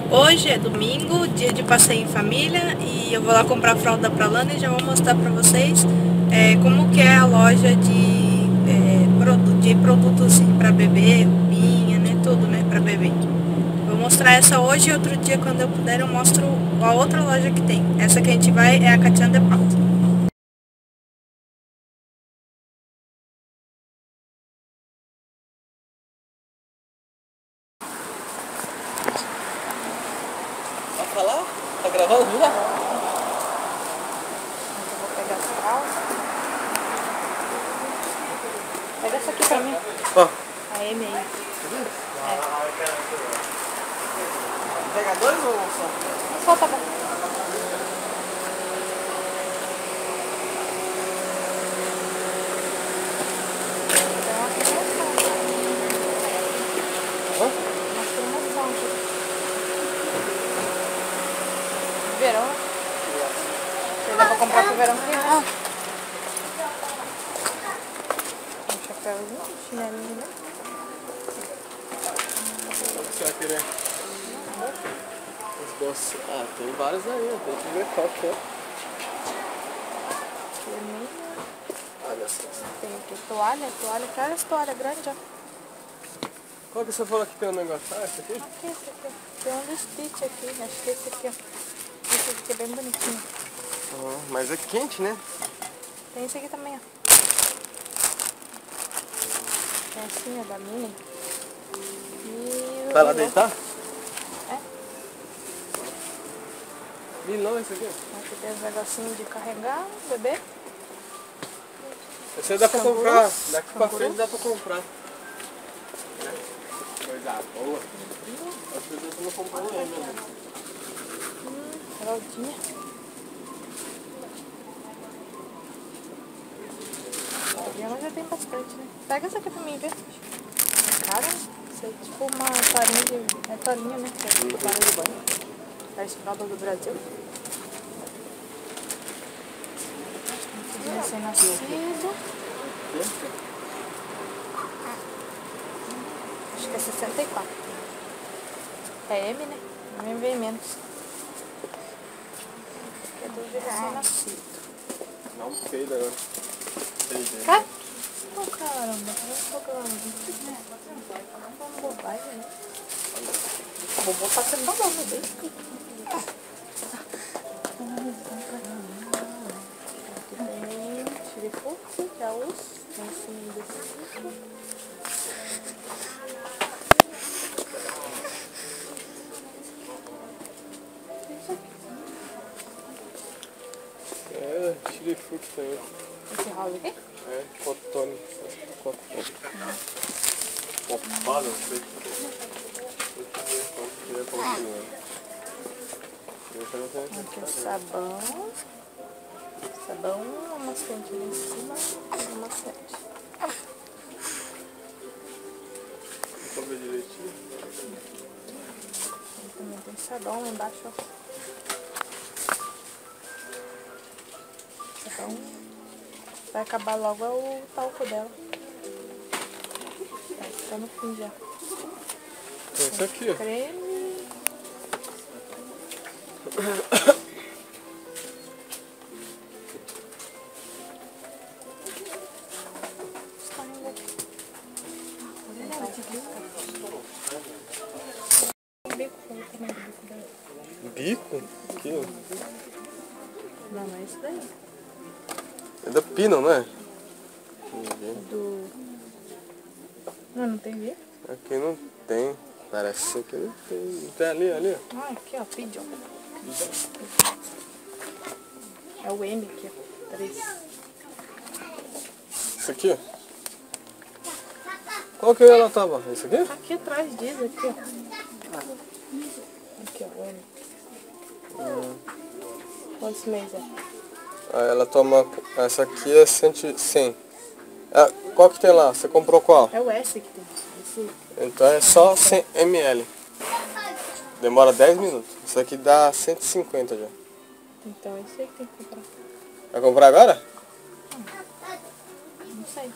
Hoje é domingo, dia de passeio em família, e eu vou lá comprar fralda pra Lana e já vou mostrar pra vocês como que é a loja de produtos assim, pra bebê, roupinha, né, tudo, né, pra bebê. Vou mostrar essa hoje e outro dia, quando eu puder, eu mostro a outra loja que tem. Essa que a gente vai é a Catian Depot. Pode falar? Tá gravando já? Eu vou pegar essa calça. Pega essa aqui pra mim. Ó. A M aí. Pega dois ou só? Só tá bom. Verão. Você dá pra comprar pro verão criança. Um chapéuzinho, um chinelinho, né? O que você vai querer? Os bolsos. Ah, tem vários aí, ó. Tem que ver qual que é. Olha só. Tem aqui toalha, cara, essa toalha grande, ó. Qual que você falou que tem um negócio? Ah, esse aqui? Aqui, esse aqui. Tem um do Stitch aqui, acho que esse aqui, ó. Esse aqui é bem bonitinho. Mas é quente, né? Tem esse aqui também, ó. Tem assim, ó, da Minnie. E Vai lá deitar? É. Milão esse aqui? Aqui tem os negocinhos de carregar, bebê. Esse aí dá pra Cangurus. comprar. Daqui pra Cangurus. frente dá pra comprar. Coisa boa. As pessoas não compram nem mesmo. Fraldinha. Fraldinha, mas já tem bastante, né? Pega essa aqui pra mim, vê. Cara, isso é tipo uma toalhinha de... É toalhinha, né? Que é tipo toalha de banho. Parece fralda do Brasil. Recém-nascido. Acho que é 64. É M, né? M vem menos. É do recém-nascido. Não feio agora. Cara? Oh, caramba, tá uma bobagem, né? Vou botar sendo babão, meu Deus. Aqui tem xerifuxo, jaús, lencinho desse. É, xerifuxo também. Esse rosa aqui? É, cotone. Cotone. Popada, não sei. Aqui o sabão. Sabão, amaciante ali em cima e amaciante. Vou ver direitinho. Aqui também tem sabão lá embaixo, ó. Sabão. Vai acabar logo o talco dela. Tá no fim já. Tem esse aqui, ó. Creme. Bico? Aqui, ó. Não, é isso daí. É da Pino, não é? Do... Não tem ver? Aqui não tem. Parece que não tem. Não tem ali, ó. Ah, aqui ó, Pigeon. É o M aqui, ó. 3. Isso aqui, ó. Qual que ela tava? Esse aqui? Aqui atrás diz, aqui ó. Aqui ó, o M. Quantos meses é? Ah, ela toma... Essa aqui é 100. Ah, qual que tem lá? Você comprou qual? É o S que tem. Esse... Então é só 100 ml. Demora 10 minutos. Isso aqui dá 150 já. Então é esse aí que tem que comprar. Vai comprar agora? Não sei.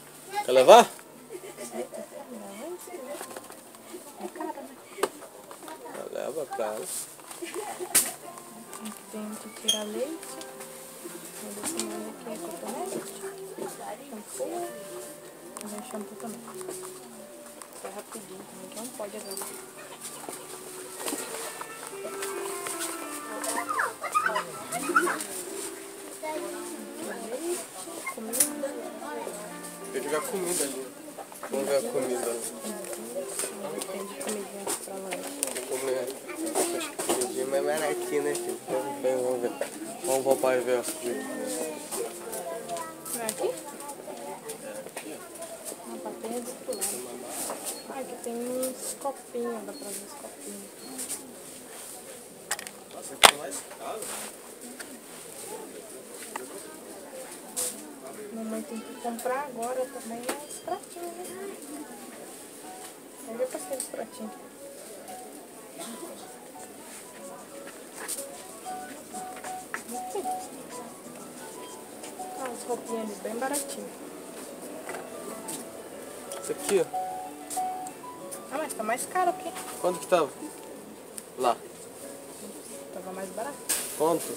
Quer levar? Não sei. Não, é esse, né? É caro, né? Leva pra ela. Aqui tem que tirar leite. Mas esse molho aqui é cotonete. Shampoo. E shampoo também. Isso é rapidinho também, que não pode agora. Leite, comida. Tem que ver a comida ali. Vamos ver a comida ali. Tem de comidinha aqui pra lanche. Comidinha mais baratinha, né, filho? Vamos ver. Vamos pro pai ver as comidas. Não é aqui? Uma papinha do outro lado. Ah, aqui tem uns copinhos, dá pra ver os copinhos. Nossa, aqui é mais caro. Mamãe tem que comprar agora também os pratinhos, né? Onde eu passei os pratinhos? Aqui. Ah, as roupinhas ali, bem baratinho. Isso aqui, ó. Ah, mas tá mais caro aqui. Quanto que tava? Lá. Tava mais barato. Quanto?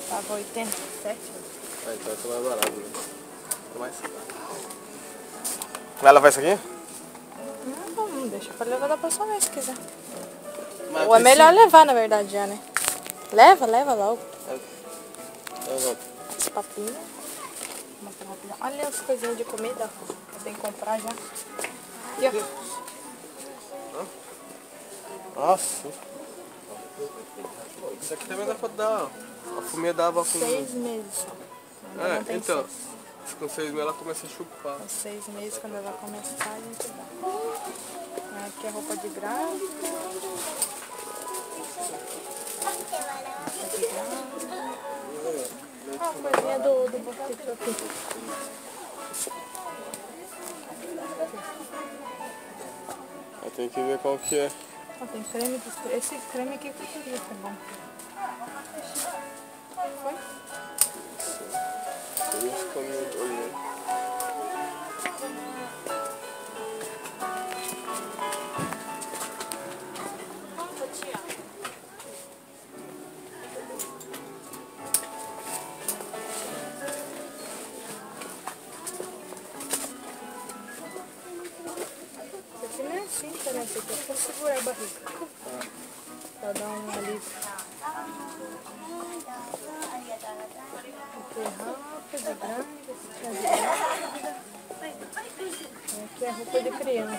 Tava 87. Ah, então tá mais barato, né? Tá mais caro. Vai levar isso aqui? Não, deixa pra levar da próxima vez se quiser. Mas Ou é melhor levar, na verdade, já, né? Leva logo. Esse papinho. Olha as coisinhas de comida, ó. Eu tenho que comprar já. Aqui, ó. Nossa. Isso aqui também dá pra dar. A fumia dava com... 6 meses só. Ainda não tem então. 6. Com 6 meses ela começa a chupar. Com 6 meses, quando ela começar, a gente dá. Aqui é roupa de grávida. Ah, a coisinha do boquete aqui. Eu tenho que ver qual que é. Ah, tem creme. Esse creme aqui que eu queria, tá bom. Foi? Por isso que eu me olhei. Esse não é assim, né? Esse aqui é pra segurar a barriga. Pra dar um alívio. Aqui é roupa de grande, esse aqui é de grávida. Aqui é roupa de criança.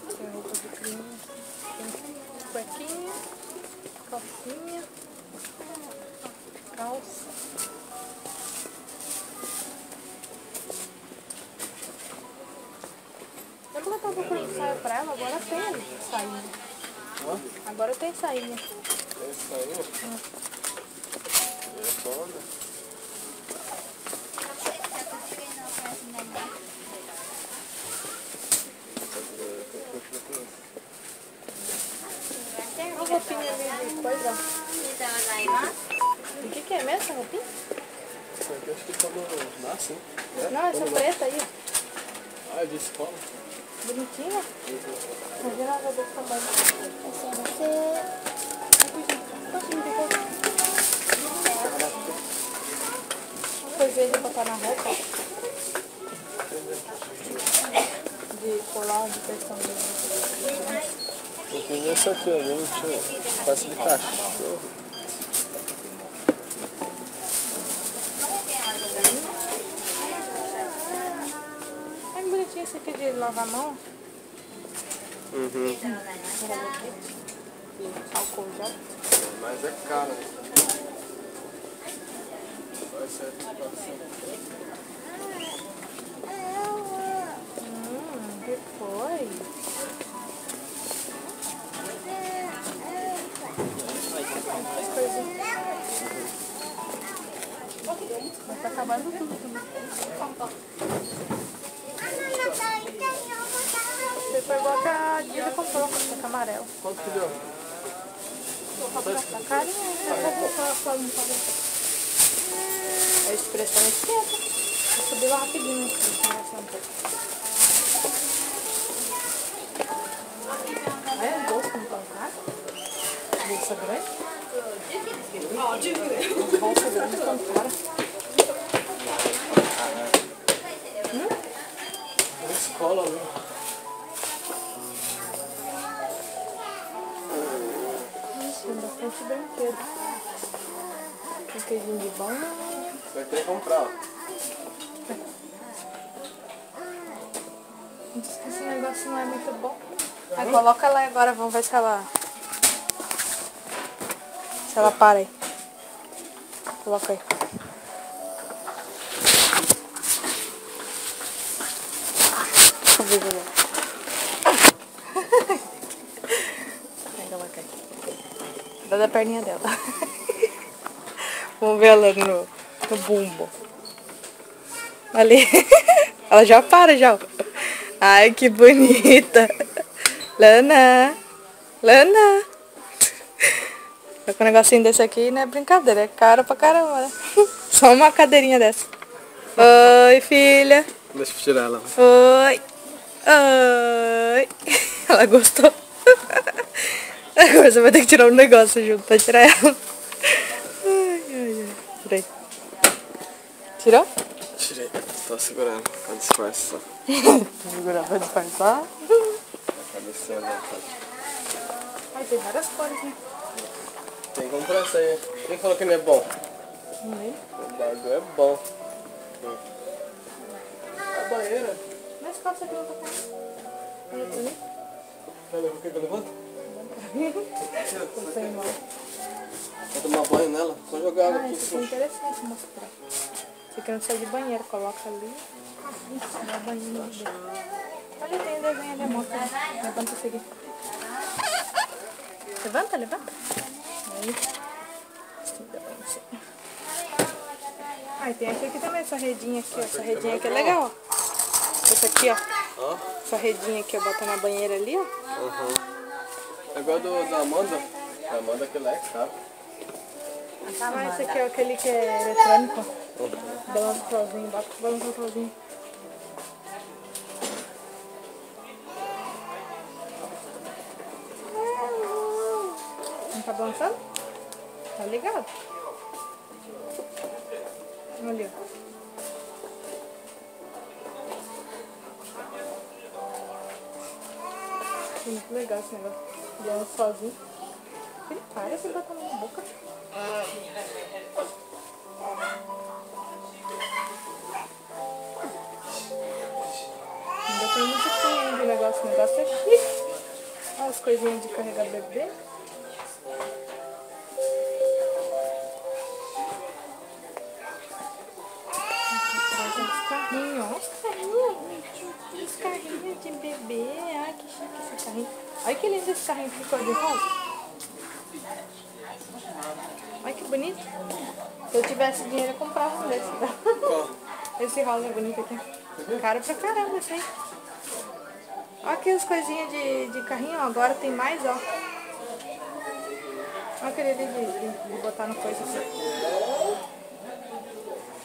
Aqui é roupa de criança. Tem cuequinha, calcinha, calça. Lembra que eu tava procurando saia pra ela? Agora tem ali sainha. Agora tem sainha. É isso aí, ó. É foda. Tem uma roupinha ali de coisa. O que é mesmo essa roupinha? Isso aqui acho que quando nasce, hein? Não, essa preta aí. Ah, é de escola. Bonitinha. Mas eu não vou ver tamanho. Essa vai ser... Coisinha de botar na roupa. De colar, de pressão dele. Eu queria essa aqui, ó. Não tinha. Faço de cachorro. É bonitinho esse aqui de lavar a mão. Uhum. Álcool gel. Mas é caro. Vai ser Que foi? Mas tá acabando tudo também. Você foi igual que a Dida comprou, com amarelo. Quanto que deu? Tá carinho, a expressão é esquerda. Vou subir lá rapidinho aqui, conversar um pouco. bolsa grande? Bolsa grande tão cara. Escola, né? Tem bastante brinquedo. Brinquedinho de banho. Vai ter que comprar, ó. Diz que esse negócio não é muito bom. Aí coloca ela agora, vamos ver se ela... Se ela para aí. Coloca aí. Deixa eu ver. Ela cai. Dá da perninha dela. Vamos ver ela no bumbo. Ali. Ela já para, já. Ai, que bonita. Lana. Lana. Com um negocinho desse aqui não é brincadeira. É caro pra caramba, né? Só uma cadeirinha dessa. Oi, filha. Deixa eu tirar ela. Oi. Oi. Ela gostou. Agora você vai ter que tirar um negócio junto pra tirar ela. Ai, ai, ai. Peraí. Tirou? Tirei. Tô segurando pra disfarçar. Tô segurando pra disfarçar. A cabecinha dela. Ai, tem várias cores, né? Tem que comprar essa aí. Quem falou que não é bom? Não lembro. O bagulho é bom. A banheira. Mas qual você viu pra cá? Olha pra mim. Cadê? O que eu levanto? Tô sem mão. Vou tomar banho nela. Vou jogar água Ah, aqui. isso aqui é interessante mostrar. Você quer não sair de banheiro, coloca ali. Dá banho no bebê. Olha, tem o desenho ali, mostra. Levanta isso aqui. Levanta, levanta. Aí. Sim, dá banho sim. Ah, e tem essa aqui também, essa redinha aqui, ó. Essa redinha aqui é legal, ó. Essa aqui, ó. Essa redinha aqui, ó. Bota na banheira ali, ó. É igual da Amanda. A Amanda que lá é caro. Ah, esse aqui é aquele que é eletrônico. Balança o pauzinho, balança o pauzinho. Não tá balançando? Tá ligado? Ali, ó. Muito legal esse negócio. Balança sozinho. Ele para, você bota na boca. Ainda tem musiquinha de negócio. O negócio é chique. Olha as coisinhas de carregar bebê. Os carrinhos de bebê. Ai, que chique esse carrinho. Olha que lindo esse carrinho que ficou de rosa. Olha que bonito. Se eu tivesse dinheiro, eu comprava um desse. Esse rosa bonito aqui. Caro pra caramba esse aí. Olha aqui as coisinhas de carrinho, ó. Agora tem mais, ó. Olha aquele ali de botar no coisa assim.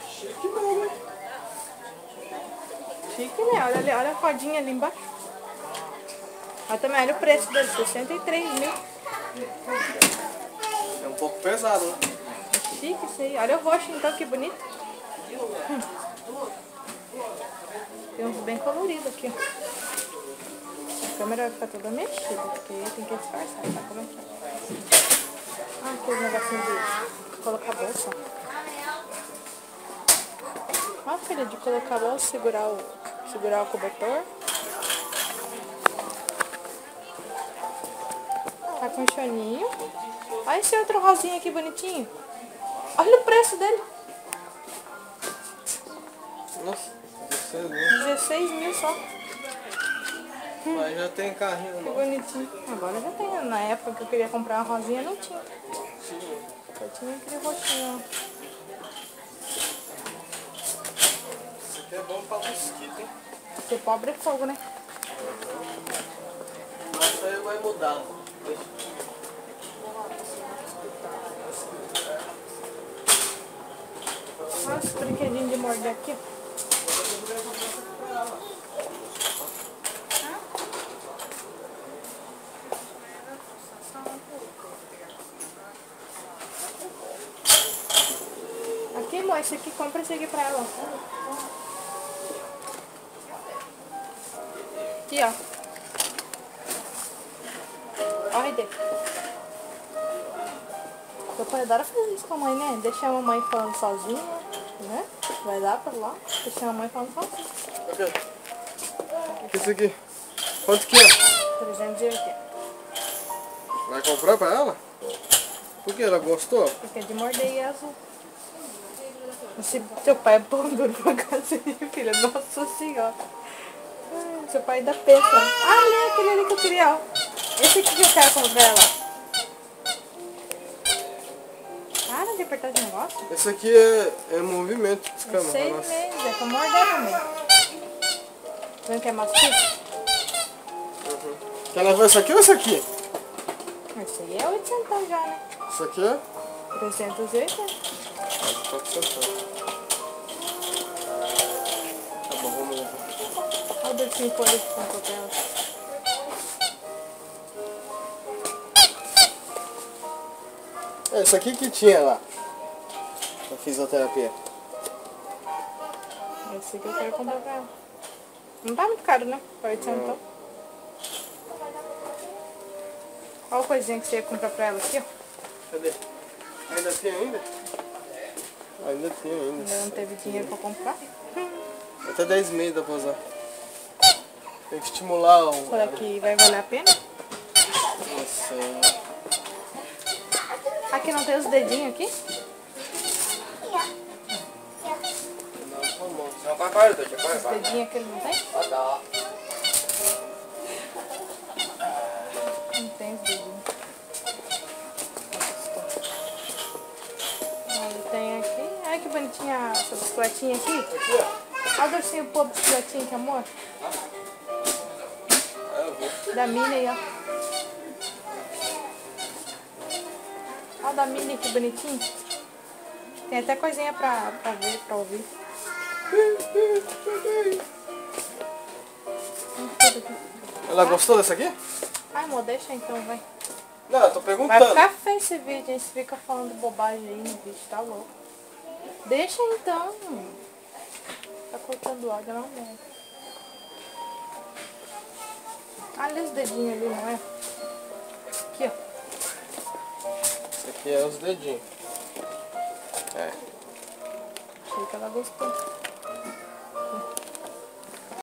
Chique mesmo, né? Chique, né? Olha ali, olha a rodinha ali embaixo. Olha também, olha o preço dele, 63 mil. É um pouco pesado, né? É chique isso aí. Olha o roxo então, que bonito. Tem uns bem coloridos aqui, ó. A câmera vai ficar toda mexida, porque tem que disfarçar, tá? Como é que é? Ah, aqui os negocinhos de colocar a bolsa. Ó, filha, de colocar a bolsa, segurar o cobertor. Tá com choninho. Olha esse outro rosinha aqui bonitinho. Olha o preço dele. Nossa, 16 mil. 16 mil só. Mas já tem carrinho, Que não. bonitinho. Agora já tem. Na época que eu queria comprar uma rosinha, não tinha. Só tinha aquele roxinho, ó. Isso aqui é bom pra mosquito, hein? Ser pobre é fogo, né? Mas isso aí vai mudar. Olha esse brinquedinho de morder aqui. amor, esse aqui, compra esse aqui pra ela. Aqui, ó. Olha aí. Meu pai adora fazer isso com a mãe, né? Deixar a mamãe falando sozinha, né? Vai lá pra lá, deixar a mamãe falando sozinha. O que é isso aqui? Quanto que é? 380. Vai comprar pra ela? Por que? Ela gostou? Porque é de morder e é azul. Seu pai é pão duro pra casinha, filha. Nossa senhora. Ai, seu pai ainda pensa. Ah, ali, aquele ali que eu queria, ó. Esse aqui que eu quero comprar ela. Para de apertar esse negócio. Esse aqui é movimento de Eu sei mesmo, é pra morder também. Não quer mastigar? Quer levar esse aqui ou esse aqui? Esse aí é 800 já, né? Isso aqui é? 380. 400. Tá bom, vamos levar. Olha o docinho por aí que comprou pra ela. É isso aqui que tinha lá. Na fisioterapia. Esse aqui eu quero comprar pra ela. Não tá muito caro, né? Pra 800. Olha a coisinha que você ia comprar pra ela aqui, ó. Cadê? Ainda tem ainda? Ainda tem ainda. Ainda não teve dinheiro pra comprar. Até 10 meses dá pra usar. Tem que estimular o... Será que vai valer a pena? Não sei. Aqui não tem os dedinhos aqui? Os dedinhos aqui ele não tem? Não tem os dedinhos. Aí tem aqui. Ai que bonitinha essa bicicletinha aqui. Olha o docinho pô, bicicletinha, que amor. Da Mini aí, ó. Olha o da Mini, que bonitinho. Tem até coisinha pra ver, pra ouvir. Ela gostou dessa aqui? Ai, amor, deixa então, vai. Não, eu tô Vai perguntando. ficar feio esse vídeo, hein? Você fica falando bobagem aí no vídeo, tá louco. Deixa então. Tá cortando água, não, né? Olha os dedinhos ali, não é? Aqui, ó. Esse aqui é os dedinhos. É. Achei que ela gostou.